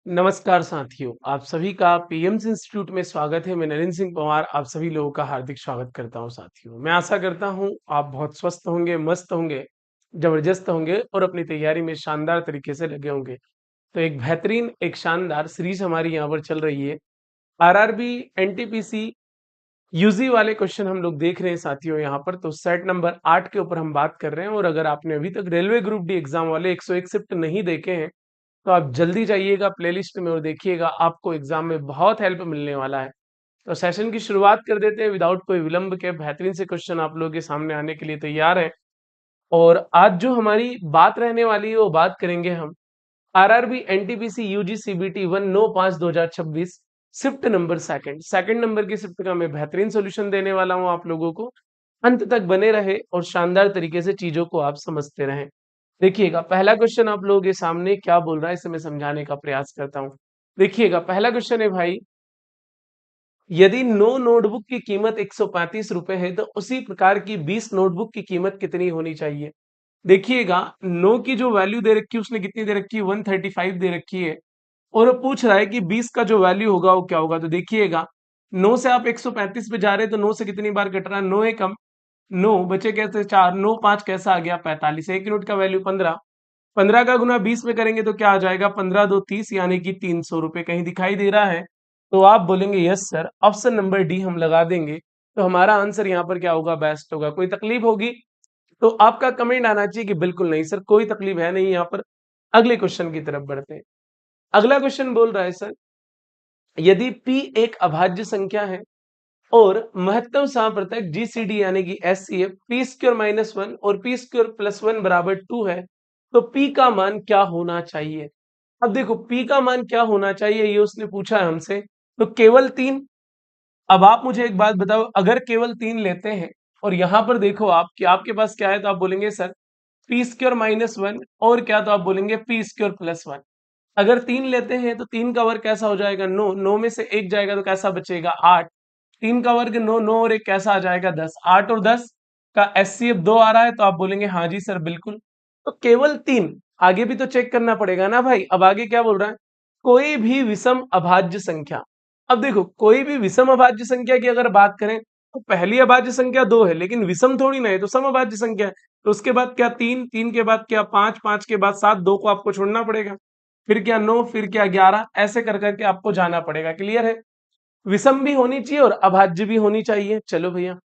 नमस्कार साथियों, आप सभी का पीएम्स इंस्टीट्यूट में स्वागत है। मैं नरेंद्र सिंह पंवार आप सभी लोगों का हार्दिक स्वागत करता हूं। साथियों, मैं आशा करता हूं आप बहुत स्वस्थ होंगे, मस्त होंगे, जबरदस्त होंगे और अपनी तैयारी में शानदार तरीके से लगे होंगे। तो एक बेहतरीन, एक शानदार सीरीज हमारी यहाँ पर चल रही है। आरआरबी, एनटीपीसी, यूजी वाले क्वेश्चन हम लोग देख रहे हैं साथियों यहाँ पर। तो सेट नंबर 8 के ऊपर हम बात कर रहे हैं और अगर आपने अभी तक रेलवे ग्रुप डी एग्जाम वाले 101 शिफ्ट नहीं देखे हैं तो आप जल्दी जाइएगा प्लेलिस्ट में और देखिएगा, आपको एग्जाम में बहुत हेल्प मिलने वाला है। तो सेशन की शुरुआत कर देते हैं विदाउट कोई विलंब के। बेहतरीन से क्वेश्चन आप लोगों के सामने आने के लिए तैयार है और आज जो हमारी बात रहने वाली है वो बात करेंगे हम RRB, NTPC, UG, CBT 1/9/5/2026 shift number second number की शिफ्ट का मैं बेहतरीन सोल्यूशन देने वाला हूं आप लोगों को। अंत तक बने रहे और शानदार तरीके से चीजों को आप समझते रहें। देखिएगा, पहला क्वेश्चन आप लोगों के सामने क्या बोल रहा है, इसे मैं समझाने का प्रयास करता हूं। देखिएगा, पहला क्वेश्चन है भाई, यदि 9 नोटबुक की कीमत 135 रुपए है तो उसी प्रकार की 20 नोटबुक की कीमत कितनी होनी चाहिए। देखिएगा, 9 की जो वैल्यू दे रखी है उसने कितनी दे रखी है, 135 दे रखी है और वो पूछ रहा है कि 20 का जो वैल्यू होगा वो क्या होगा। तो देखिएगा, 9 से आप 135 पे जा रहे हैं तो 9 से कितनी बार कट रहा है, 9 एकम 9 बचे कैसे 4, 9 5 कैसा आ गया 45, एक यूनिट का वैल्यू 15, 15 का गुना 20 में करेंगे तो क्या आ जाएगा, 15 2 30 यानी कि 300 रुपए। कहीं दिखाई दे रहा है तो आप बोलेंगे yes sir, option number D हम लगा देंगे। तो हमारा आंसर यहाँ पर क्या होगा, बेस्ट होगा। कोई तकलीफ होगी तो आपका कमेंट आना चाहिए कि बिल्कुल नहीं सर, कोई तकलीफ है नहीं यहाँ पर। अगले क्वेश्चन की तरफ बढ़ते हैं। अगला क्वेश्चन बोल रहा है सर, यदि p एक अभाज्य संख्या है और महत्तम साम्प्रदायिक जीसीडी यानी कि HCF P square minus one और पी स्क्र प्लस वन बराबर 2 है तो p का मान क्या होना चाहिए। अब देखो, p का मान क्या होना चाहिए ये उसने पूछा है हमसे, तो केवल 3। अब आप मुझे एक बात बताओ, अगर केवल 3 लेते हैं और यहां पर देखो आप कि आपके पास क्या है, तो आप बोलेंगे sir P square minus one और क्या, तो आप बोलेंगे पी स्क्र प्लस वन। अगर 3 लेते हैं तो 3 का वर्ग कैसा हो जाएगा, 9, 9 में से 1 जाएगा तो कैसा बचेगा 8, 3 का वर्ग 9, 9 और 1 कैसा आ जाएगा 10, 8 और 10 का एचसीएफ 2 आ रहा है तो आप बोलेंगे हाँ जी सर बिल्कुल। तो केवल 3, आगे भी तो चेक करना पड़ेगा ना भाई। अब आगे क्या बोल रहा है, कोई भी विषम अभाज्य संख्या। अब देखो, कोई भी विषम अभाज्य संख्या की अगर बात करें तो पहली अभाज्य संख्या 2 है लेकिन विषम थोड़ी ना है, तो सम अभाज्य संख्या है। तो उसके बाद क्या 3, 3 के बाद क्या 5, 5 के बाद 7, 2 को आपको छोड़ना पड़ेगा, फिर क्या 9, फिर क्या 11, ऐसे कर करके आपको जाना पड़ेगा। क्लियर है, विषम भी होनी चाहिए और अभाज्य भी होनी चाहिए। चलो भैया,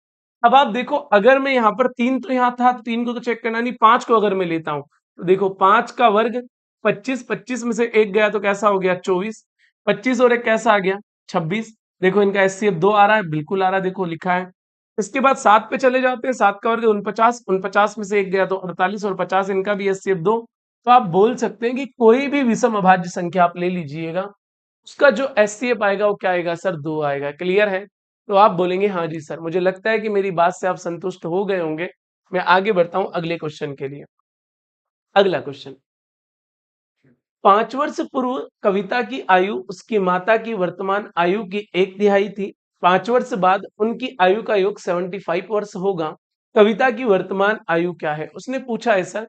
अब आप देखो, अगर मैं यहाँ पर 3 तो यहाँ था, 3 को तो चेक करना नहीं, 5 को अगर मैं लेता हूं तो देखो 5 का वर्ग 25, 25 में से 1 गया तो कैसा हो गया 24, 25 और 1 कैसा आ गया 26। देखो इनका एचसीएफ 2 आ रहा है, बिल्कुल आ रहा है, देखो लिखा है। इसके बाद 7 पे चले जाते हैं, 7 का वर्ग 49, 49 में से 1 गया तो 48 और 50 इनका भी एचसीएफ 2। तो आप बोल सकते हैं कि कोई भी विषम अभाज्य संख्या आप ले लीजिएगा, उसका जो एचसीएफ आएगा वो क्या आएगा सर, 2 आएगा। क्लियर है, तो आप बोलेंगे हाँ जी सर। मुझे लगता है कि मेरी बात से आप संतुष्ट हो गए होंगे। मैं आगे बढ़ता हूं अगले क्वेश्चन के लिए। अगला क्वेश्चन, 5 वर्ष पूर्व कविता की आयु उसकी माता की वर्तमान आयु की 1/3 थी। 5 वर्ष बाद उनकी आयु का योग 75 वर्ष होगा। कविता की वर्तमान आयु क्या है, उसने पूछा है सर।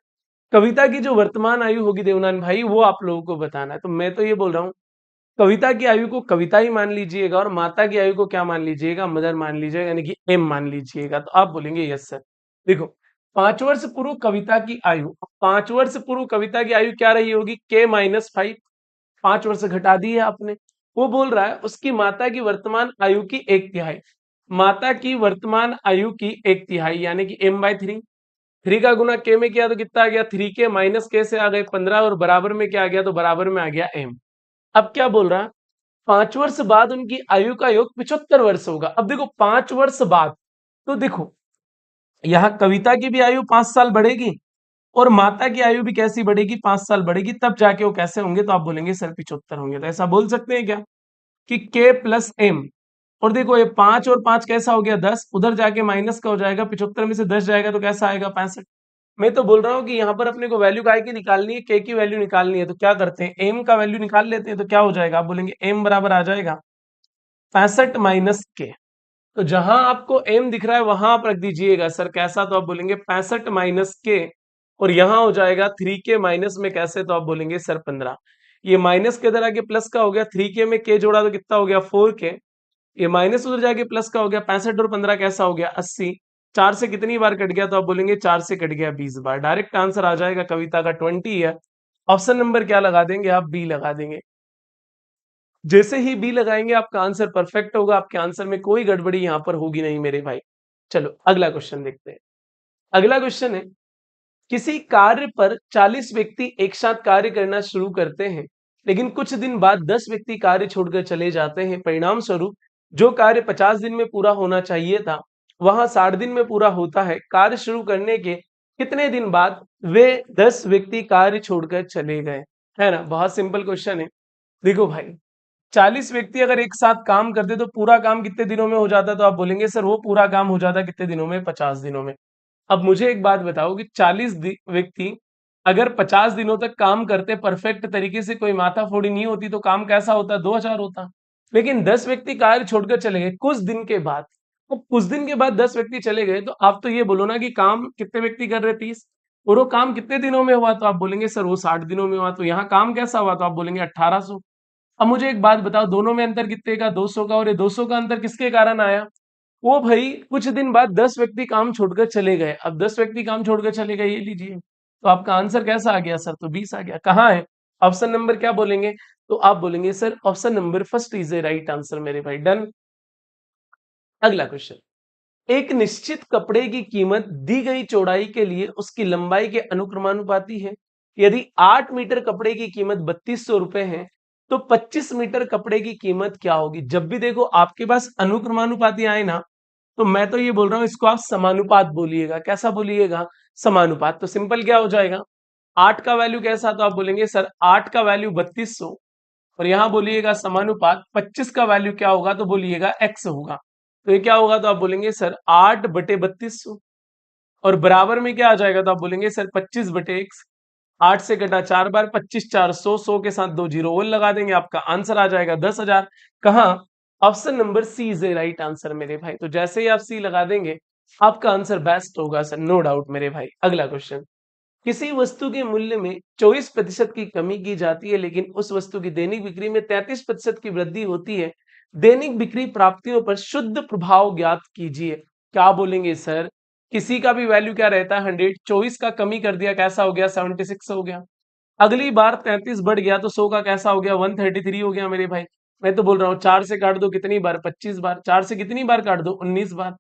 कविता की जो वर्तमान आयु होगी देवनान भाई, वो आप लोगों को बताना है। तो मैं तो ये बोल रहा हूँ, कविता की आयु को कविता ही मान लीजिएगा और माता की आयु को क्या मान लीजिएगा, मदर मान लीजिएगा, यानी कि एम मान लीजिएगा। तो आप बोलेंगे यस सर। देखो, 5 वर्ष पूर्व कविता की आयु, 5 वर्ष पूर्व कविता की आयु क्या रही होगी, k-5, 5 वर्ष घटा दी है आपने। वो बोल रहा है उसकी माता की वर्तमान आयु की 1/3, माता की वर्तमान आयु की 1/3 यानी कि m/3। 3 का गुना k में किया तो कितना आ गया, 3k माइनस k से आ गए 15 और बराबर में क्या आ गया, तो बराबर में आ गया m। अब क्या बोल रहा है, 5 वर्ष बाद उनकी आयु का योग 75 वर्ष होगा। अब देखो 5 वर्ष बाद, तो देखो यहाँ कविता की भी आयु 5 साल बढ़ेगी और माता की आयु भी कैसी बढ़ेगी, 5 साल बढ़ेगी, तब जाके वो कैसे होंगे, तो आप बोलेंगे सर 75 होंगे। तो ऐसा बोल सकते हैं क्या कि k प्लस एम, और देखो ये 5 और 5 कैसा हो गया 10, उधर जाके माइनस का हो जाएगा, 75 में से 10 जाएगा तो कैसा आएगा 65। मैं तो बोल रहा हूँ कि यहाँ पर अपने को वैल्यू काय की निकालनी है, के की वैल्यू निकालनी है। तो क्या करते हैं, एम का वैल्यू निकाल लेते हैं। तो क्या हो जाएगा, आप बोलेंगे एम बराबर आ जाएगा 65 माइनस के। तो जहां आपको एम दिख रहा है वहां आप रख दीजिएगा सर कैसा, तो आप बोलेंगे 65 माइनस के, और यहां हो जाएगा 3 के माइनस में कैसे, तो आप बोलेंगे सर 15। ये माइनस के इधर आके प्लस का हो गया, 3k में k जोड़ा तो कितना हो गया 4k, ये माइनस उधर जाके प्लस का हो गया 65 और 15 कैसा हो गया 80, 4 से कितनी बार कट गया तो आप बोलेंगे 4 से कट गया 20 बार। डायरेक्ट आंसर आ जाएगा कविता का 20 है। ऑप्शन नंबर क्या लगा देंगे आप, बी लगा देंगे। जैसे ही बी लगाएंगे आपका आंसर परफेक्ट होगा, आपके आंसर में कोई गड़बड़ी यहां पर होगी नहीं मेरे भाई। चलो अगला क्वेश्चन देखते हैं। अगला क्वेश्चन है, किसी कार्य पर 40 व्यक्ति एक साथ कार्य करना शुरू करते हैं, लेकिन कुछ दिन बाद 10 व्यक्ति कार्य छोड़कर चले जाते हैं। परिणाम स्वरूप जो कार्य 50 दिन में पूरा होना चाहिए था वहां 60 दिन में पूरा होता है। कार्य शुरू करने के कितने दिन बाद वे 10 व्यक्ति कार्य छोड़कर चले गए? है ना, बहुत सिंपल क्वेश्चन है। देखो भाई, 40 व्यक्ति अगर एक साथ काम करते तो पूरा काम कितने दिनों में हो जाता, तो आप बोलेंगे सर वो पूरा काम हो जाता कितने दिनों में, 50 दिनों में। अब मुझे एक बात बताओ कि 40 व्यक्ति अगर 50 दिनों तक काम करते परफेक्ट तरीके से, कोई माथाफोड़ी नहीं होती, तो काम कैसा होता, 2000 होता। लेकिन 10 व्यक्ति कार्य छोड़कर चले गए कुछ दिन के बाद। तो कुछ दिन के बाद 10 व्यक्ति चले गए, तो आप तो ये बोलो ना कि काम कितने व्यक्ति कर रहे, 30, और वो काम कितने दिनों में हुआ, तो आप बोलेंगे सर वो 60 दिनों में हुआ। तो यहाँ काम कैसा हुआ, तो आप बोलेंगे 1800। अब मुझे एक बात बताओ, दोनों में अंतर कितने का, 200 का, और ये 200 का अंतर किसके कारण आया? वो भाई कुछ दिन बाद 10 व्यक्ति काम छोड़कर चले गए। अब 10 व्यक्ति काम छोड़कर चले गए, ये लीजिए, तो आपका आंसर कैसा आ गया सर, तो 20 आ गया। कहाँ है ऑप्शन नंबर, क्या बोलेंगे, तो आप बोलेंगे sir option number first is a right answer मेरे भाई। डन। अगला क्वेश्चन, एक निश्चित कपड़े की कीमत दी गई चौड़ाई के लिए उसकी लंबाई के अनुक्रमानुपाती है। यदि 8 मीटर कपड़े की कीमत 3200 रुपए है, तो 25 मीटर कपड़े की कीमत क्या होगी? जब भी देखो आपके पास अनुक्रमानुपाती आए ना, तो मैं तो ये बोल रहा हूं इसको आप समानुपात बोलिएगा। कैसा बोलिएगा? समानुपात। तो सिंपल क्या हो जाएगा, 8 का वैल्यू कैसा, तो आप बोलेंगे सर 8 का वैल्यू 3200, और यहां बोलिएगा समानुपात 25 का वैल्यू क्या होगा, तो बोलिएगा x होगा। तो ये क्या होगा, तो आप बोलेंगे सर 8 बटे 3200, और बराबर में क्या आ जाएगा, तो आप बोलेंगे सर 25 बटे x। 8 से कटा 4 बार, 25 4 100, 100 के साथ 2 जीरो और लगा देंगे, आपका आंसर आ जाएगा 10,000। कहाँ? Option number C is a right answer मेरे भाई। तो जैसे ही आप सी लगा देंगे आपका आंसर बेस्ट होगा सर, नो डाउट मेरे भाई। अगला क्वेश्चन, किसी वस्तु के मूल्य में 24% की कमी की जाती है, लेकिन उस वस्तु की दैनिक बिक्री में 33% की वृद्धि होती है। दैनिक बिक्री प्राप्तियों पर शुद्ध प्रभाव ज्ञात कीजिए। क्या बोलेंगे सर? किसी का भी वैल्यू क्या रहता है 100, 24 का कमी कर दिया कैसा हो गया 76 हो गया। अगली बार 33 बढ़ गया तो 100 का कैसा हो गया 133 हो गया मेरे भाई। मैं तो बोल रहा हूँ 4 से काट दो कितनी बार, 25 बार। 4 से कितनी बार काट दो, 19 बार।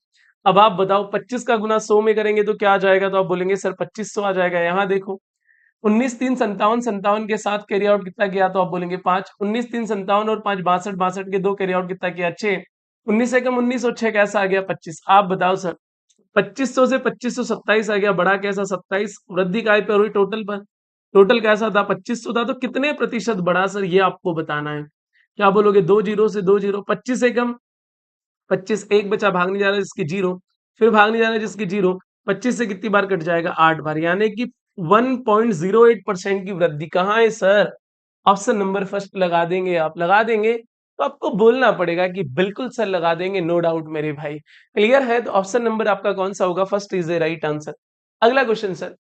अब आप बताओ 25 का गुना 100 में करेंगे तो क्या आ जाएगा, तो आप बोलेंगे सर 2500 आ जाएगा। यहाँ देखो 19 3 57, 57 के साथ कैरी आउट कितना किया, तो आप बोलेंगे 5। 19 3 57 और 5 62, 62 के दो कैरी आउट कितना किया 6। 19 से कम 19 और 6 कैसा आ गया 25। आप बताओ सर 2500 से 2527 आ गया, बड़ा कैसा 27, वृद्धि काय पर हुई, टोटल पर। टोटल कैसा था 2500 था, तो कितने प्रतिशत बढ़ा सर ये आपको बताना है। क्या बोलोगे, 2 जीरो से 2 जीरो, 25 से कम 25, एक बचा भागने जा रहा है जिसकी जीरो, फिर भागने जा रहा है जिसकी जीरो, 25 से कितनी बार कट जाएगा 8 बार, यानी कि 1.08% की वृद्धि। कहाँ है सर? ऑप्शन नंबर फर्स्ट लगा देंगे आप, लगा देंगे तो आपको बोलना पड़ेगा कि बिल्कुल सर लगा देंगे, नो डाउट मेरे भाई। क्लियर है? तो ऑप्शन नंबर आपका कौन सा होगा, first is the right answer. अगला क्वेश्चन सर,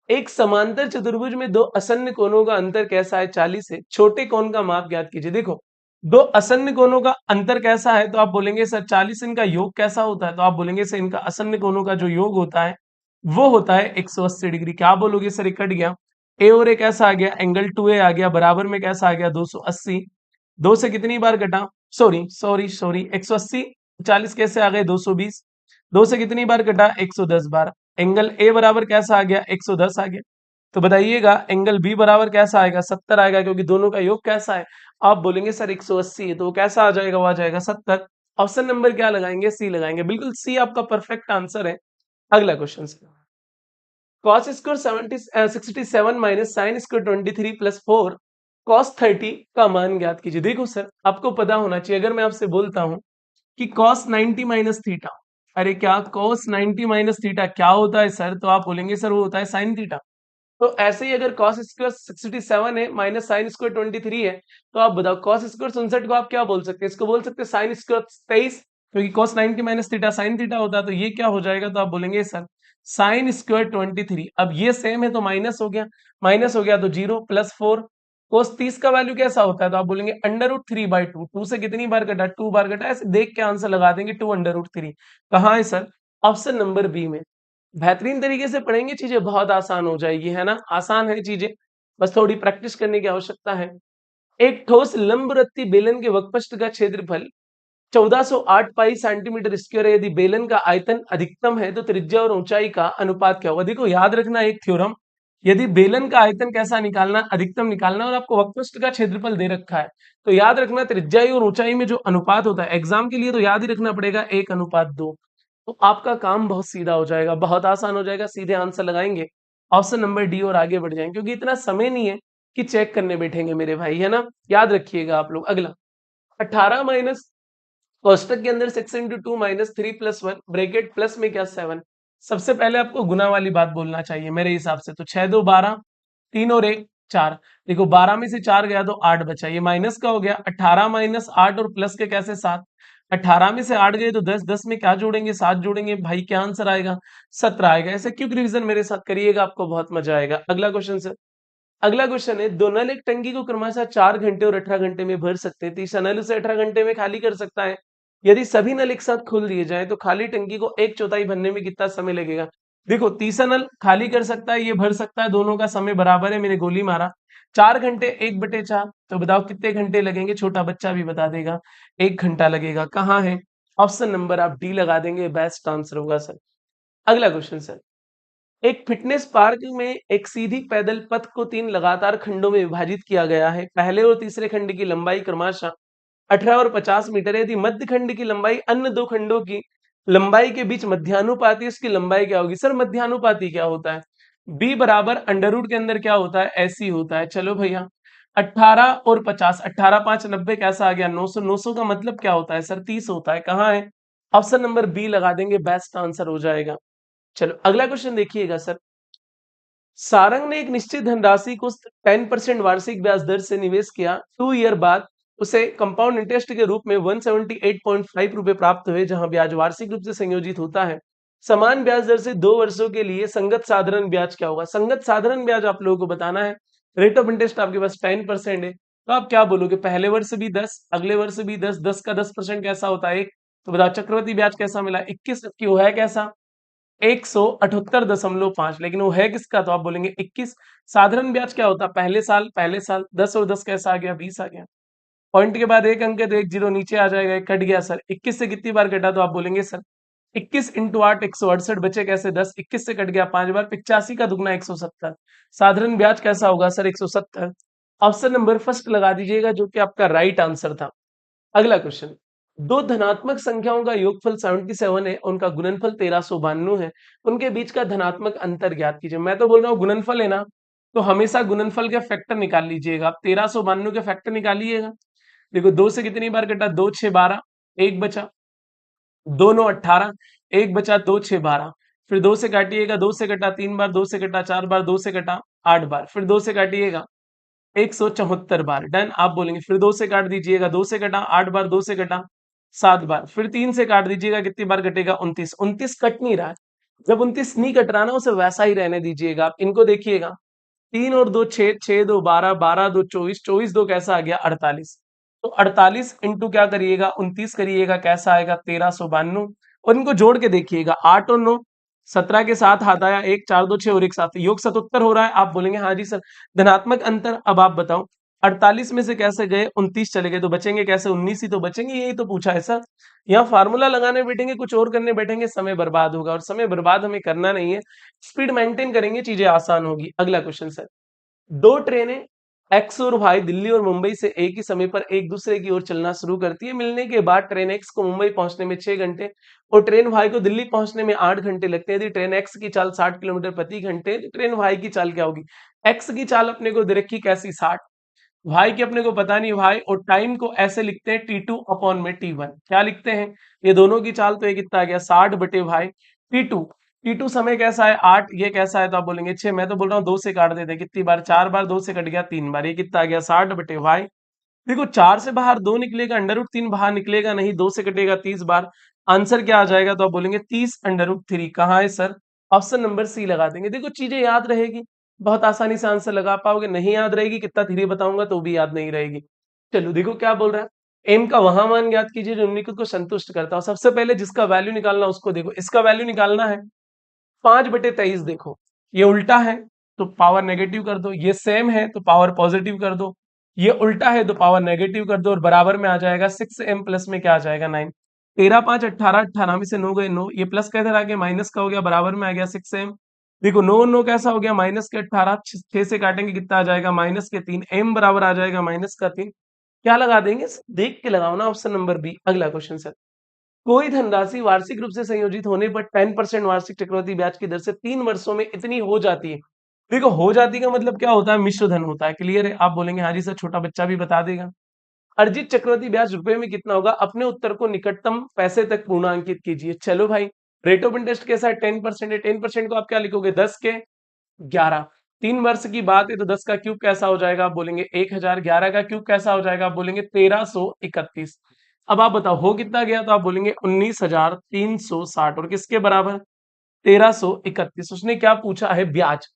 एक समांतर चतुर्भुज में दो असन्न कोणों का अंतर कैसा है 40 है, छोटे कोण का माप ज्ञात कीजिए। देखो दो असन्न कोणों का अंतर कैसा है, तो आप बोलेंगे सर 40, इनका योग कैसा होता है, तो आप बोलेंगे सर इनका असन्न कोणों का जो योग होता है वो होता है 180 डिग्री। क्या बोलोगे सर, ये कट गया, ए और ए कैसा आ गया, एंगल 2A आ गया, बराबर में कैसा आ गया 280। दो से कितनी बार कटा, सॉरी सॉरी सॉरी 180, 40 कैसे आ गए 220, दो से कितनी बार कटा 110 बार। एंगल ए बराबर कैसा आ गया 110 आ गया। तो बताइएगा एंगल बी बराबर कैसा आएगा 70 आएगा, क्योंकि दोनों का योग कैसा है। आप बोलेंगे सर 180 है, तो वो कैसा आ जाएगा, वो आ जाएगा 70। ऑप्शन नंबर क्या लगाएंगे, सी लगाएंगे। बिल्कुल सी आपका परफेक्ट आंसर है। अगला question, cos square 67 minus sine square 23 plus 4 cos 30 का मान ज्ञात कीजिए। देखो सर आपको पता होना चाहिए, अगर मैं आपसे बोलता हूं कि कॉस 90 माइनस थीटा, अरे क्या कॉस 90 माइनस थीटा क्या होता है सर, तो आप बोलेंगे सर वो होता है साइन थीटा। तो ऐसे ही अगर कॉस स्क्वायर 67 है माइनस साइन स्क्वायर 23 है, तो आप बताओ कॉस स्क्वायर 67 को आप क्या बोल सकते हैं, इसको बोल सकते हैं साइन स्क्वायर 23, क्योंकि cos 90 minus theta sine theta होता है। तो ये क्या हो जाएगा, तो आप बोलेंगे सर साइन स्क्वायर 23। अब ये सेम है तो माइनस हो गया, माइनस हो गया तो जीरो, प्लस 4, कोस 30 का वैल्यू कैसा होता है, तो आप बोलेंगे √3/2। 2 से कितनी बार कटा, 2 बार कटा, ऐसे देख के आंसर लगा देंगे 2√3। कहाँ है सर, ऑप्शन नंबर बी में। बेहतरीन तरीके से पढ़ेंगे, चीजें बहुत आसान हो जाएगी, है ना, आसान है चीजें, बस थोड़ी प्रैक्टिस करने की आवश्यकता है। एक ठोस लंबवृत्तीय बेलन के वक्रपृष्ठ का क्षेत्रफल 1408 पाई सेंटीमीटर स्क्वायर है। यदि बेलन का आयतन अधिकतम है तो त्रिज्या और ऊंचाई का अनुपात क्या होगा। देखो याद रखना एक थ्योरम, यदि बेलन का आयतन कैसा निकालना, अधिकतम निकालना, और आपको वक्रपृष्ठ का क्षेत्रफल दे रखा है, तो याद रखना त्रिज्या और ऊंचाई में जो अनुपात होता है, एग्जाम के लिए तो याद ही रखना पड़ेगा 1:2। तो आपका काम बहुत सीधा हो जाएगा, बहुत आसान हो जाएगा, सीधे आंसर लगाएंगे ऑप्शन नंबर डी और आगे बढ़ जाएंगे, क्योंकि इतना समय नहीं है कि चेक करने बैठेंगे मेरे भाई, है ना। याद रखिएगा आप लोग। अगला 18 माइनस कोष्टक के अंदर 6 × 2 - 3 + 1 ब्रैकेट प्लस में क्या 7। सबसे पहले आपको गुना वाली बात बोलना चाहिए मेरे हिसाब से, तो 6 2 12, 3 और 1 4। देखो 12 में से 4 गया तो 8 बचा, ये माइनस का हो गया। 18 माइनस 8 और प्लस के कैसे 7। 18 में से 8 गए तो 10, 10 में क्या जोड़ेंगे, 7 जोड़ेंगे भाई, क्या आंसर आएगा 17 आएगा। ऐसे क्विक रिवीजन मेरे साथ करिएगा, आपको बहुत मजा आएगा। अगला क्वेश्चन सर, अगला क्वेश्चन है, दो नल एक टंकी को क्रमशः 4 घंटे और 18 घंटे में भर सकते हैं। तीसरा नल उसे 18 घंटे में खाली कर सकता है। यदि सभी नल एक साथ खोल दिए जाएं तो खाली टंकी को 1/4 भरने में कितना समय लगेगा। देखो तीसरा नल खाली कर सकता है, ये भर सकता है, दोनों का समय बराबर है, मैंने गोली मारा। 4 घंटे 1/4, तो बताओ कितने घंटे लगेंगे, छोटा बच्चा भी बता देगा। 1 घंटा लगेगा। कहाँ है, ऑप्शन नंबर आप डी लगा देंगे, बेस्ट आंसर होगा सर। अगला क्वेश्चन सर, एक फिटनेस पार्क में एक सीधी पैदल पथ को 3 लगातार खंडों में विभाजित किया गया है। पहले और तीसरे खंड की लंबाई क्रमशः 18 और 50 मीटर है। यदि मध्य खंड की लंबाई अन्य दो खंडों की लंबाई के बीच मध्यानुपाती, उसकी लंबाई क्या होगी। सर मध्यानुपाती क्या होता है, बी बराबर अंडर रूट के अंदर क्या होता है, ऐसी होता है। चलो भैया 18 और 50, 18 5 90 कैसा आ गया 900। 900 का मतलब क्या होता है सर, 30 होता है। कहाँ है, ऑप्शन नंबर बी लगा देंगे, बेस्ट आंसर हो जाएगा। चलो अगला क्वेश्चन देखिएगा सर, सारंग ने एक निश्चित धनराशि को 10% वार्षिक ब्याज दर से निवेश किया। 2 ईयर बाद उसे कंपाउंड इंटरेस्ट के रूप में 178.5 रुपए प्राप्त हुए, जहां ब्याज वार्षिक रूप से संयोजित होता है। समान ब्याज दर से 2 वर्षों के लिए संगत साधारण ब्याज क्या होगा। संगत साधारण ब्याज आप लोगों को बताना है। रेट ऑफ इंटरेस्ट आपके पास 10% है, तो आप क्या बोलोगे, पहले वर्ष भी 10, अगले वर्ष भी 10, 10 का 10% कैसा होता है 1। तो बताओ चक्रवृद्धि ब्याज कैसा मिला 21, क्यों है कैसा 178.5, लेकिन वो है किसका, तो आप बोलेंगे 21। साधारण ब्याज क्या होता है, पहले साल 10 और 10 कैसा आ गया 20 आ गया। पॉइंट के बाद एक अंक है तो एक जीरो नीचे आ जाएगा, एक कट गया सर। 21 से कितनी बार कटा, तो आप बोलेंगे सर 21 × 8 168 बचे कैसे 10, 21 से कट गया 5 बार, 85 का दुगना 170। साधारण ब्याज कैसा होगा सर 170। ऑप्शन नंबर फर्स्ट लगा दीजिएगा, जो कि आपका राइट आंसर था। अगला क्वेश्चन, दो धनात्मक संख्याओं का योगफल 77 है, उनका गुणनफल 1392 है, उनके बीच का धनात्मक अंतर ज्ञात कीजिए। मैं तो बोल रहा हूँ गुणनफल है ना, तो हमेशा गुणनफल के फैक्टर निकाल लीजिएगा आप। 1392 के फैक्टर निकालिएगा। देखो 2 से कितनी बार कटा, 2 6 12, एक बचा, 2 9 18, एक बचा, 2 6 12। फिर 2 से काटिएगा, 2 से कटा 3 बार, 2 से कटा 4 बार, 2 से कटा 8 बार, फिर 2 से काटिएगा 174 बार। डन, आप बोलेंगे फिर 2 से काट दीजिएगा, 2 से कटा 8 बार, 2 से कटा 7 बार, फिर 3 से काट दीजिएगा, कितनी बार कटेगा 29। 29 कट नहीं रहा है, जब 29 नहीं कट रहा ना, उसे वैसा ही रहने दीजिएगा आप। इनको देखिएगा 3 और 2 6, 6 2 12, 12 2 24, 24 2 कैसा आ गया 48। तो 48 इंटू क्या करिएगा 29 करिएगा, कैसा आएगा 1392। और इनको जोड़ के देखिएगा 8 और 9 17 के साथ हाथ आया, 1 4 2 6 और एक साथ, योग 77 हो रहा है। आप बोलेंगे हाँ जी सर, धनात्मक अंतर। अब आप बताओ 48 में से कैसे गए 29 चले गए, तो बचेंगे कैसे 19 ही तो बचेंगे, यही तो पूछा है सर। यहाँ फार्मूला लगाने बैठेंगे, कुछ और करने बैठेंगे, समय बर्बाद होगा, और समय बर्बाद हमें करना नहीं है। स्पीड मेंटेन करेंगे, चीजें आसान होगी। अगला क्वेश्चन सर, दो ट्रेनें एक्स और वाई दिल्ली और मुंबई से एक ही समय पर एक दूसरे की ओर चलना शुरू करती है। मिलने के बाद ट्रेन एक्स को मुंबई पहुंचने में 6 घंटे और ट्रेन वाई को दिल्ली पहुंचने में 8 घंटे लगते हैं। यदि ट्रेन एक्स की चाल 60 किलोमीटर प्रति घंटे, तो ट्रेन वाई की चाल क्या होगी। एक्स की चाल अपने को दे रखी कैसी 60, भाई की अपने को पता नहीं भाई, और टाइम को ऐसे लिखते हैं T2 अपॉन में T1। क्या लिखते हैं, ये दोनों की चाल, तो ये कितना आ गया 60 बटे भाई T2। T2 समय कैसा है 8, ये कैसा है, तो आप बोलेंगे 6। मैं तो बोल रहा हूँ 2 से काट देते, कितनी बार 4 बार, 2 से कट गया 3 बार, ये कितना आ गया 60 बटे भाई। देखो 4 से बाहर 2 निकलेगा, √3 बाहर निकलेगा नहीं, 2 से कटेगा 30 बार। आंसर क्या आ जाएगा, तो आप बोलेंगे 30 √3। कहाँ है सर, ऑप्शन नंबर सी लगा देंगे। देखो चीजें याद रहेगी, बहुत आसानी से आंसर लगा पाओगे। नहीं याद रहेगी, कितना धीरे बताऊंगा तो भी याद नहीं रहेगी। चलो देखो क्या बोल रहा है, एम का वहां मान ज्ञात कीजिए जो निम्नलिखित को संतुष्ट करता हो। सबसे पहले जिसका वैल्यू निकालना उसको देखो, इसका वैल्यू निकालना है 5/23। देखो ये उल्टा है तो पावर नेगेटिव कर दो, ये सेम है तो पावर पॉजिटिव कर दो, ये उल्टा है तो पावर नेगेटिव कर दो, और बराबर में आ जाएगा 6m प्लस में क्या आ जाएगा 9। 13 5 18, 18 में से 9 गए 9, ये प्लस का इधर आ गया माइनस का हो गया, बराबर में आ गया 6m। देखो 9 9 कैसा हो गया, माइनस के 18, 6 से काटेंगे कितना आ जाएगा माइनस के 3, m बराबर आ जाएगा माइनस का 3। क्या लगा देंगे, देख के लगाओ ना, ऑप्शन नंबर बी। अगला क्वेश्चन सर, कोई धनराशि वार्षिक रूप से संयोजित होने पर 10% वार्षिक चक्रवृद्धि ब्याज की दर से 3 वर्षों में इतनी हो जाती है। देखो हो जाती का मतलब क्या होता है, मिश्र धन होता है। क्लियर है, आप बोलेंगे हाँ जी सर, छोटा बच्चा भी बता देगा। अर्जित चक्रवृद्धि ब्याज रुपए में कितना होगा, अपने उत्तर को निकटतम पैसे तक पूर्णांकित कीजिए। चलो भाई, रेट ऑफ इंटरेस्ट कैसा है, 10% है। 10% को आप क्या लिखोगे, 10 के 11। 3 वर्ष की बात है तो 10 का क्यूब कैसा हो जाएगा, आप बोलेंगे 1000। 11 का क्यूब कैसा हो जाएगा, आप बोलेंगे 1331। अब आप बताओ हो कितना गया, तो आप बोलेंगे 19,360, और किसके बराबर, 1331। उसने क्या पूछा है, ब्याज।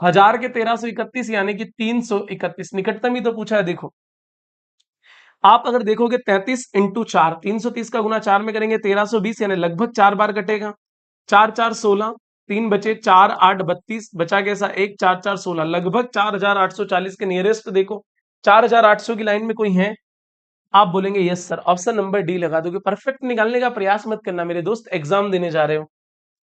1000 के 1331 यानी कि 331, निकटतम ही तो पूछा है। देखो आप अगर देखोगे 33 × 4, 330 का गुना 4 में करेंगे 1320, यानी लगभग 4 बार कटेगा। 4 4 16, 3 बचे, 4 8 32, बचा कैसा 1, 4 4 16, लगभग 4840 के नियरेस्ट। देखो 4800 की लाइन में कोई है, आप बोलेंगे yes sir, option number D लगा दोगे। परफेक्ट निकालने का प्रयास मत करना मेरे दोस्त, एग्जाम देने जा रहे हो।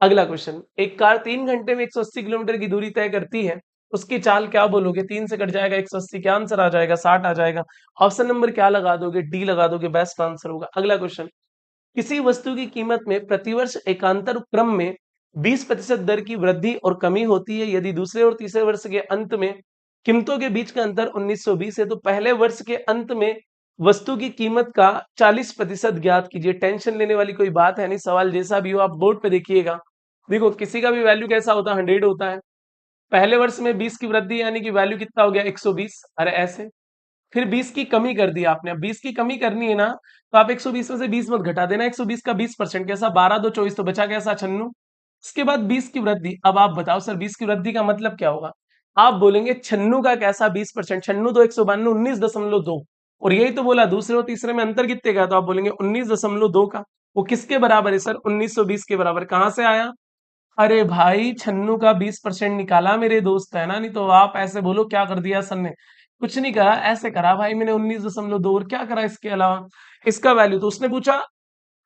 अगला क्वेश्चन, एक कार 3 घंटे में 180 किलोमीटर की दूरी तय करती है, उसकी चाल क्या बोलोगे, 3 से कट जाएगा 180, क्या आंसर आ जाएगा, 60 आ जाएगा। ऑप्शन नंबर क्या लगा दोगे, डी लगा दोगे, बेस्ट आंसर होगा। अगला क्वेश्चन, किसी वस्तु की कीमत में प्रतिवर्ष एकांतर क्रम में 20% दर की वृद्धि और कमी होती है, यदि दूसरे और तीसरे वर्ष के अंत में कीमतों के बीच का अंतर 1920 है, तो पहले वर्ष के अंत में वस्तु की कीमत का 40% ज्ञात कीजिए। टेंशन लेने वाली कोई बात है नहीं, सवाल जैसा भी हो आप बोर्ड पे देखिएगा। देखो किसी का भी वैल्यू कैसा होता है, 100 होता है। पहले वर्ष में 20 की वृद्धि यानी कि वैल्यू कितना हो गया, 120। अरे ऐसे, फिर 20 की कमी कर दी आपने। अब 20 की कमी करनी है ना, तो आप 120 में से 20 मत घटा देना, 120 का 20% कैसा, 12 2 24, तो बचा कैसा 96। इसके बाद 20 की वृद्धि। अब आप बताओ सर 20 की वृद्धि का मतलब क्या होगा, आप बोलेंगे 96 का कैसा 20%, 96 दो 192, 19.2। और यही तो बोला दूसरे और तीसरे में अंतर कितने का, तो आप बोलेंगे 19.2 का। वो किसके बराबर है सर, 1920 के बराबर। कहां से आया, अरे भाई 96 का 20% निकाला मेरे दोस्त, है ना। नहीं तो आप ऐसे बोलो क्या कर दिया सर ने, कुछ नहीं करा, ऐसे करा भाई मैंने 19.2, और क्या करा इसके अलावा। इसका वैल्यू तो उसने पूछा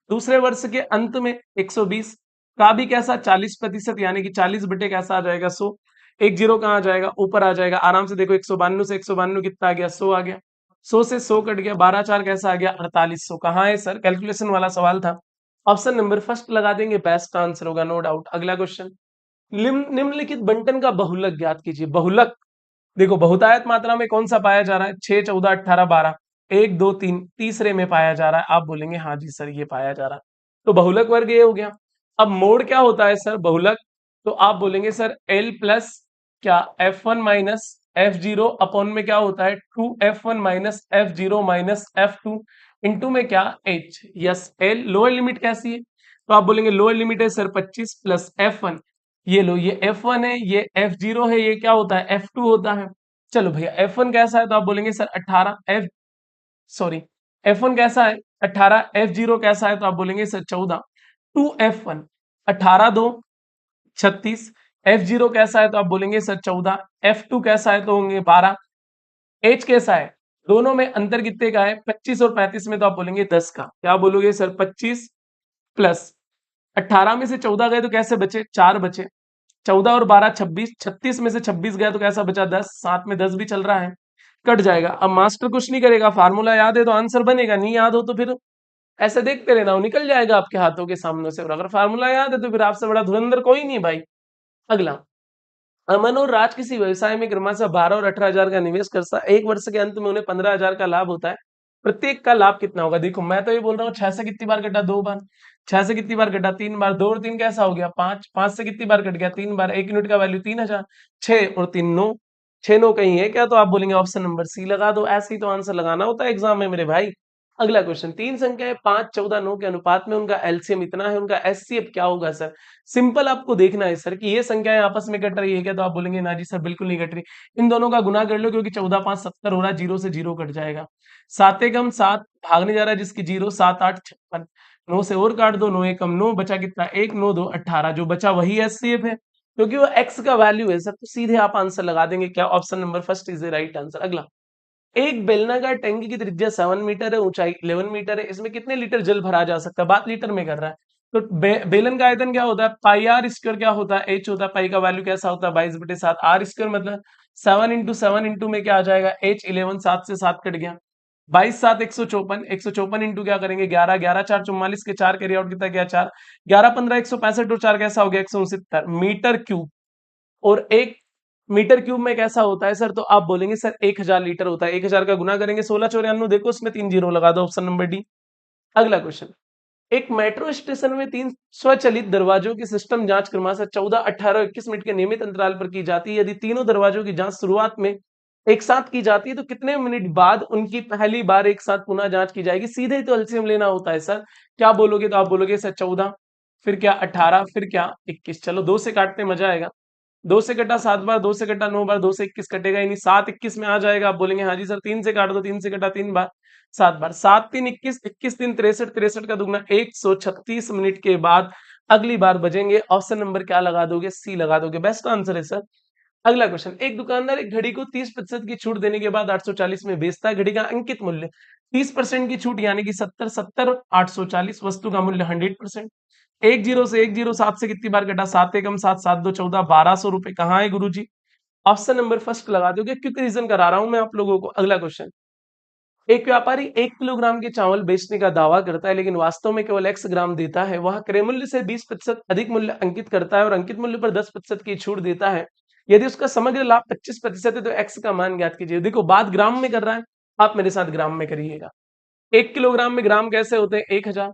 दूसरे वर्ष के अंत में 120 का भी कैसा 40%, यानी कि 40 बटे कैसा आ जाएगा 100। एक जीरो कहाँ आ जाएगा, ऊपर आ जाएगा आराम से। देखो 192 से 192 कितना आ गया, 100 आ गया। 100 से 100 कट गया, 12 4 कैसा आ गया 4800। कहाँ है सर, कैलकुलेशन वाला सवाल था। ऑप्शन नंबर फर्स्ट लगा देंगे, बेस्ट आंसर होगा नो डाउट। अगला क्वेश्चन, निम्नलिखित बंटन का बहुलक ज्ञात कीजिए। बहुलक, देखो बहुतायत मात्रा में कौन सा पाया जा रहा है, 6 14 18 12, 1 2 3 तीसरे में पाया जा रहा है। आप बोलेंगे हाँ जी सर ये पाया जा रहा है, तो बहुलक वर्ग ये हो गया। अब मोड क्या होता है सर बहुलक, तो आप बोलेंगे सर एल प्लस क्या F1 माइनस F0 अपॉन में क्या होता है 2F1 minus F0 minus F2 into में क्या H। Yes, L lower limit कैसी है, तो आप बोलेंगे लोअर लिमिट है सर 25 प्लस F1। ये लो, ये F1 है, ये F0 है, ये क्या होता है F2 होता है। चलो भैया F1 कैसा है, तो आप बोलेंगे सर 18 F, सॉरी F1 कैसा है 18, F0 कैसा है, तो आप बोलेंगे सर 14। 2F1 18 2 36, F0 कैसा है, तो आप बोलेंगे सर 14, F2 कैसा है, तो होंगे 12। H कैसा है, दोनों में अंतर कितने का है 25 और 35 में, तो आप बोलेंगे 10 का। क्या बोलोगे सर 25 प्लस 18 में से 14 गए तो कैसे बचे, 4 बचे। 14 और 12 26, 36 में से 26 गया तो कैसा बचा 10, साथ में 10 भी चल रहा है, कट जाएगा। अब मास्टर कुछ नहीं करेगा, फार्मूला याद है तो आंसर बनेगा, नहीं याद हो तो फिर ऐसे देखते रहना, वो निकल जाएगा आपके हाथों के सामने से। और अगर फार्मूला याद है तो फिर आपसे बड़ा धुरंधर कोई नहीं भाई। अगला, अमन और राज किसी व्यवसाय में क्रमशः 12 और 18,000 का निवेश करता है, एक वर्ष के अंत में उन्हें 15,000 का लाभ होता है, प्रत्येक का लाभ कितना होगा। देखो मैं तो ये बोल रहा हूँ 6 से कितनी बार कटा, 2 बार। 6 से कितनी बार कटा, 3 बार। 2 और 3 कैसा हो गया 5, 5 से कितनी बार कट गया 3 बार। 1 यूनिट का वैल्यू 3,000, 6 और 3 9, 6 9 कहीं है क्या, तो आप बोलेंगे ऑप्शन नंबर सी लगा दो। ऐसे ही तो आंसर लगाना होता है एग्जाम में मेरे भाई। अगला क्वेश्चन, तीन संख्याएं 5, 14, 9 के अनुपात में उनका एलसीएम इतना है, उनका एचसीएफ क्या होगा सर? सिंपल आपको देखना है सर कि ये संख्याएं आपस में कट रही है क्या, तो आप बोलेंगे ना जी सर बिल्कुल नहीं कट रही। इन दोनों का गुना कर लो, क्योंकि 14 5 70 हो रहा है, जीरो से जीरो कट जाएगा। सात एकम 7 भागने जा रहा है जिसकी जीरो, 7 8 56, 9 से और काट दो, 9 एकम 9, बचा कितना, 1 9 2 18, जो बचा वही एचसीएफ है, क्योंकि वो एक्स का वैल्यू है सर, तो सीधे आप आंसर लगा देंगे क्या, option number first is the right answer. अगला, एक बेलनाकार टैंक की त्रिज्या 7 मीटर है, ऊंचाई 11 मीटर है, इसमें कितने लीटर जल भरा जा सकता है, बात लीटर में कर रहा है। तो बेलन का आयतन क्या होता है, पाई आर स्क्वायर क्या होता है, एच होता है, पाई का वैल्यू कैसा होता है 22/7, आर स्क्वायर मतलब 7 × 7 में क्या आ जाएगा, एच 11, 7 से 7 कट गया, 22 7 154, 154 इंटू क्या करेंगे 11, 11 4 44 के 4 कैरी आउट कितना गया 4, 11 15 165 और 4 कैसा हो गया 169 मीटर क्यूब। और एक मीटर क्यूब में कैसा होता है सर, तो आप बोलेंगे सर 1000 लीटर होता है, 1000 का गुना करेंगे 1694, देखो उसमें 3 जीरो लगा दो, ऑप्शन नंबर डी। अगला क्वेश्चन, एक मेट्रो स्टेशन में 3 स्वचालित दरवाजों की सिस्टम जांच क्रमशः 14 18 21 मिनट के नियमित अंतराल पर की जाती है, यदि तीनों दरवाजों की जांच शुरुआत में एक साथ की जाती है तो कितने मिनट बाद उनकी पहली बार एक साथ पुनः जांच की जाएगी, सीधे ही तो एलसीएम लेना होता है सर। क्या बोलोगे, तो आप बोलोगे सर 14, फिर क्या 18, फिर क्या 21, चलो दो से काटते मजा आएगा, दो से कटा 7 बार, दो से कटा 9 बार, दो से 21 कटेगा ही नहीं, 7 21 में आ जाएगा, आप बोलेंगे हाँ जी सर, तीन से काट दो, तीन से कटा 3 बार, 7 बार, 7 3 21, 21 3 63, 63 का दुगना 136 मिनट के बाद अगली बार बजेंगे, ऑप्शन नंबर क्या लगा दोगे, सी लगा दोगे, बेस्ट आंसर है सर। अगला क्वेश्चन, एक दुकानदार एक घड़ी को 30% की छूट देने के बाद 840 में बेचता है, घड़ी का अंकित मूल्य 30% की छूट यानी कि 70 70 840, वस्तु का मूल्य 100%। एक जीरो से एक जीरो, सात से कितनी बार कटा, 7 एकम 7 7 2 14, 1200 रुपए कहाँ है गुरु जी, ऑप्शन नंबर फर्स्ट लगा दोगे, क्योंकि रीजन करा रहा हूं मैं आप लोगों को। अगला क्वेश्चन, एक व्यापारी 1 किलोग्राम के चावल बेचने का दावा करता है लेकिन वास्तव में केवल x ग्राम देता है, वह क्रय मूल्य से 20% अधिक मूल्य अंकित करता है और अंकित मूल्य पर 10% की छूट देता है, यदि उसका समग्र लाभ 25% है तो x का मान ज्ञात कीजिए। देखो बात ग्राम में कर रहा है, आप मेरे साथ ग्राम में करिएगा। 1 किलोग्राम में ग्राम कैसे होते हैं, 1000,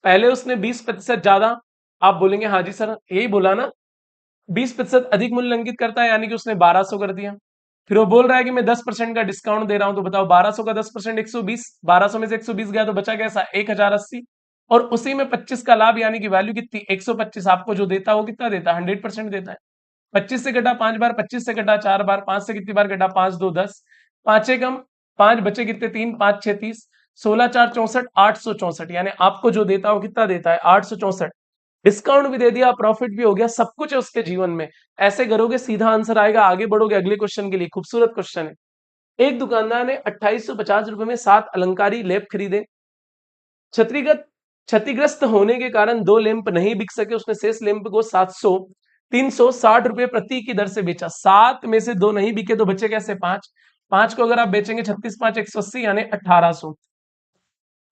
पहले उसने 20% ज्यादा, आप बोलेंगे हाँ जी सर यही बोला ना, 20% अधिक मूल्य अंकित करता है यानी कि उसने 1200 कर दिया, फिर वो बोल रहा है कि मैं 10% का डिस्काउंट दे रहा हूं, तो बताओ 1200 का 10% 120, 1200 में से 120 गया तो बचा कैसा 1080, और उसी में 25 का लाभ यानी कि वैल्यू कितनी 125, आपको जो देता है वो कितना देता है 100% देता है। 25 से कटा 5 बार, 25 से कटा 4 बार, 5 से कितनी बार कटा 5 2 10, पांचे कम 5 बचे कितने 3 5 6 30, 16 4 64, 864, यानी आपको जो देता है वो कितना देता है 864, डिस्काउंट भी दे दिया, प्रॉफिट भी हो गया, सब कुछ है उसके जीवन में। ऐसे करोगे सीधा आंसर आएगा, आगे बढ़ोगे अगले क्वेश्चन के लिए, खूबसूरत क्वेश्चन है। एक दुकानदार ने 2850 रुपए में 7 अलंकारी लेप खरीदे, क्षतिगत क्षतिग्रस्त होने के कारण दो लैंप नहीं बिक सके, उसने शेष लैंप को 360 रुपए प्रति की दर से बेचा, 7 में से दो नहीं बिके तो बचे कैसे 5, 5 को अगर आप बेचेंगे 36 5 180 यानी 1800,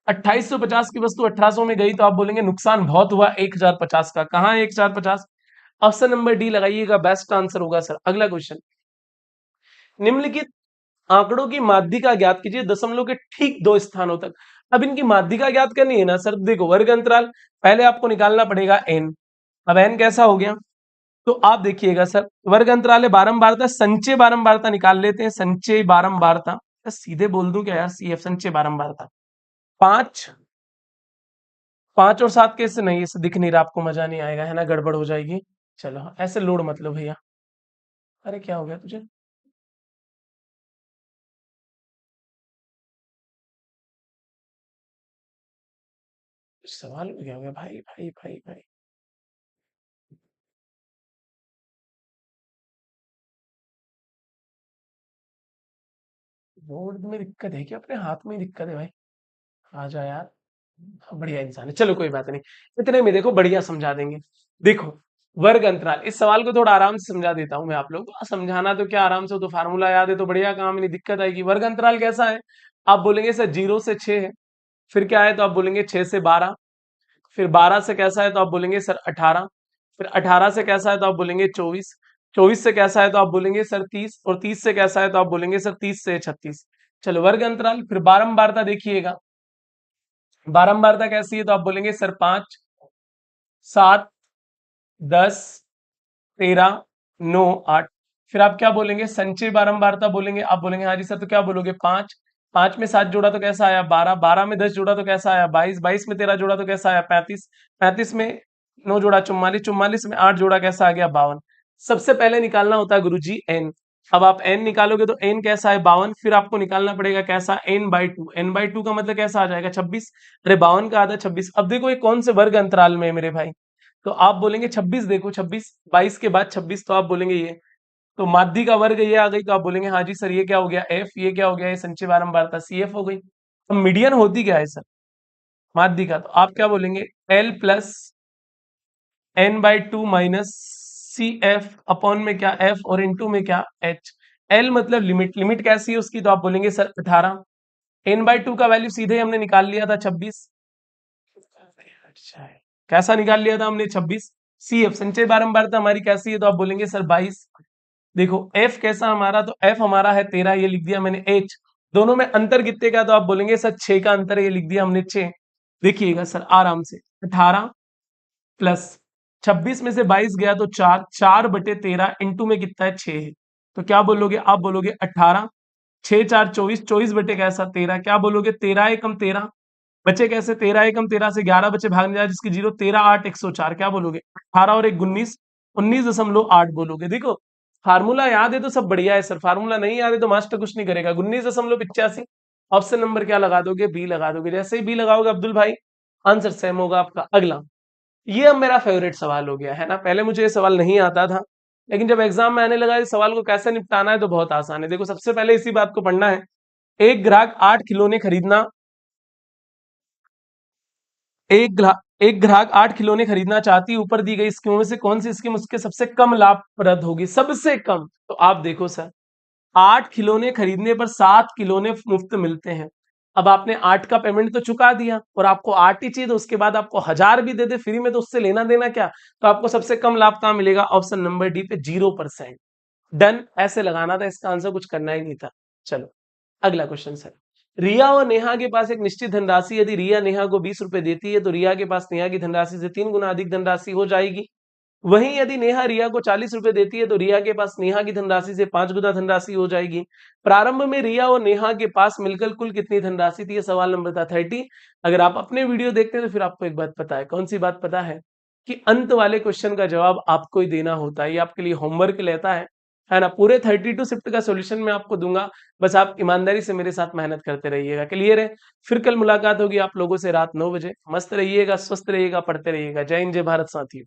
2850 की वस्तु 1800 में गई तो आप बोलेंगे नुकसान बहुत हुआ 1050 का, कहां है 1050, ऑप्शन नंबर डी लगाइएगा, बेस्ट आंसर होगा सर। अगला क्वेश्चन, निम्नलिखित आंकड़ों की माध्यिका ज्ञात कीजिए दशमलव के ठीक दो स्थानों तक। अब इनकी माध्यिका ज्ञात करनी है ना सर, देखो वर्ग अंतराल पहले आपको निकालना पड़ेगा एन, अब एन कैसा हो गया, तो आप देखिएगा सर वर्ग अंतराल है बारंबारता, संचय बारंबारता निकाल लेते हैं, संचय बारंबारता, सीधे बोल दूं क्या यार, सीएफ संचय बारंबारता, 5 5 और 7 कैसे नहीं, इसे दिख नहीं रहा आपको, मजा नहीं आएगा है ना, गड़बड़ हो जाएगी। चलो ऐसे लोड मतलब भैया, अरे क्या हो गया तुझे, सवाल में क्या हो गया भाई भाई भाई भाई, बोर्ड में दिक्कत है क्या, अपने हाथ में ही दिक्कत है भाई, आ जा यार, बढ़िया इंसान है, चलो कोई बात नहीं, इतने में देखो बढ़िया समझा देंगे। देखो वर्ग अंतराल, इस सवाल को थोड़ा आराम से समझा देता हूं मैं आप लोगों को, समझाना तो क्या आराम से, वो तो फार्मूला याद है तो बढ़िया, काम नहीं दिक्कत आएगी। वर्ग अंतराल कैसा है, आप बोलेंगे सर 0 से 6 है, फिर क्या है तो आप बोलेंगे 6 से 12, फिर 12 से कैसा है तो आप बोलेंगे सर 18, फिर 18 से कैसा है तो आप बोलेंगे 24, 24 से कैसा है तो आप बोलेंगे सर 30, और 30 से कैसा है तो आप बोलेंगे सर 30 से 36। चलो वर्ग अंतराल, फिर बारंबारता देखिएगा, बारंबारता कैसी है तो आप बोलेंगे सर 5 7 10 13 9 8, फिर आप क्या बोलेंगे संचय बारंबारता बोलेंगे, आप बोलेंगे हाँ जी सर, तो क्या बोलोगे 5 5 में 7 जोड़ा तो कैसा आया 12, 12 में 10 जोड़ा तो कैसा आया 22, 22 में 13 जोड़ा तो कैसा आया 35, 35 में 9 जोड़ा 44, 44 में 8 जोड़ा कैसा आ गया 52। सबसे पहले निकालना होता है गुरुजी n। अब आप n निकालोगे तो n कैसा है 52, फिर आपको निकालना पड़ेगा कैसा n/2, n/2 का मतलब कैसा आ जाएगा 26। अरे 52 का आधा 26। अब देखो ये कौन से वर्ग अंतराल में है मेरे भाई, तो आप बोलेंगे 26, देखो 26, 22 के बाद 26, तो आप बोलेंगे ये तो माध्य का वर्ग ये आ गई, तो आप बोलेंगे हाँ जी सर ये क्या हो गया एफ, ये क्या हो गया ये संचय बारंबारता सी एफ हो गई। अब मीडियन होती क्या है सर माध्य का, तो आप क्या बोलेंगे L plus n/2 minus C F upon में क्या एफ और इनटू में क्या एच। एल मतलब लिमिट, लिमिट कैसी है उसकी, तो आप बोलेंगे सर 18। n/2 का वैल्यू सीधे हमने निकाल लिया था 26। अच्छा है, कैसा निकाल लिया था हमने 26। सी एफ संचय बारंबारता हमारी कैसी है, तो आप बोलेंगे सर 22। देखो एफ कैसा हमारा, तो एफ हमारा है 13, ये लिख दिया मैंने एच। दोनों में अंतर कितने का, तो आप बोलेंगे सर 6 का अंतर है, ये लिख दिया हमने 6। देखिएगा सर आराम से 18 प्लस 26 में से 22 गया तो 4, 4/13 इंटू में कितना है 6 है। तो क्या बोलोगे आप बोलोगे 18, 6 4 24, 24 बटे कैसा 13, क्या बोलोगे 13 एकम 13, बचे कैसे 13 एकम 13 से 11 बचे भाग जाए जिसकी जीरो 13 8 104, क्या बोलोगे 18 और 1 19, 19.8 बोलोगे। देखो फार्मूला याद है तो सब बढ़िया है सर, फार्मूला नहीं याद है तो मास्टर कुछ नहीं करेगा। 19.85 ऑप्शन नंबर क्या लगा दोगे बी लगा दोगे। जैसे ही बी लगाओगे अब्दुल भाई आंसर सेम होगा आपका। अगला, ये अब मेरा फेवरेट सवाल हो गया है ना, पहले मुझे ये सवाल नहीं आता था, लेकिन जब एग्जाम में आने लगा इस सवाल को कैसे निपटाना है तो बहुत आसान है। देखो सबसे पहले इसी बात को पढ़ना है। एक ग्राहक 8 खिलौने खरीदना, एक ग्राहक 8 खिलौने खरीदना चाहती है, ऊपर दी गई स्कीमों में से कौन सी स्कीम उसके सबसे कम लाभप्रद होगी, सबसे कम। तो आप देखो सर 8 खिलौने खरीदने पर 7 खिलौने मुफ्त मिलते हैं। अब आपने 8 का पेमेंट तो चुका दिया और आपको 8 ही चाहिए, तो उसके बाद आपको 1000 भी दे दे फ्री में तो उससे लेना देना क्या। तो आपको सबसे कम लाभ कहां मिलेगा, ऑप्शन नंबर डी पे 0%। डन, ऐसे लगाना था, इसका आंसर कुछ करना ही नहीं था। चलो अगला क्वेश्चन सर। रिया और नेहा के पास एक निश्चित धनराशि, यदि रिया नेहा को 20 रुपए देती है तो रिया के पास नेहा की धनराशि से 3 गुना अधिक धनराशि हो जाएगी। वहीं यदि नेहा रिया को 40 रुपए देती है तो रिया के पास नेहा की धनराशि से 5 गुना धनराशि हो जाएगी। प्रारंभ में रिया और नेहा के पास मिलकर कुल कितनी धनराशि थी, ये सवाल नंबर था 30। अगर आप अपने वीडियो देखते हैं तो फिर आपको एक बात पता है, कौन सी बात पता है, कि अंत वाले क्वेश्चन का जवाब आपको ही देना होता है। ये आपके लिए होमवर्क लेता है ना। पूरे 32 शिफ्ट का सॉल्यूशन मैं आपको दूंगा, बस आप ईमानदारी से मेरे साथ मेहनत करते रहिएगा। क्लियर है। फिर कल मुलाकात होगी आप लोगों से रात 9 बजे। मस्त रहिएगा, स्वस्थ रहिएगा, पढ़ते रहिएगा। जय हिंद, जय भारत साथियों।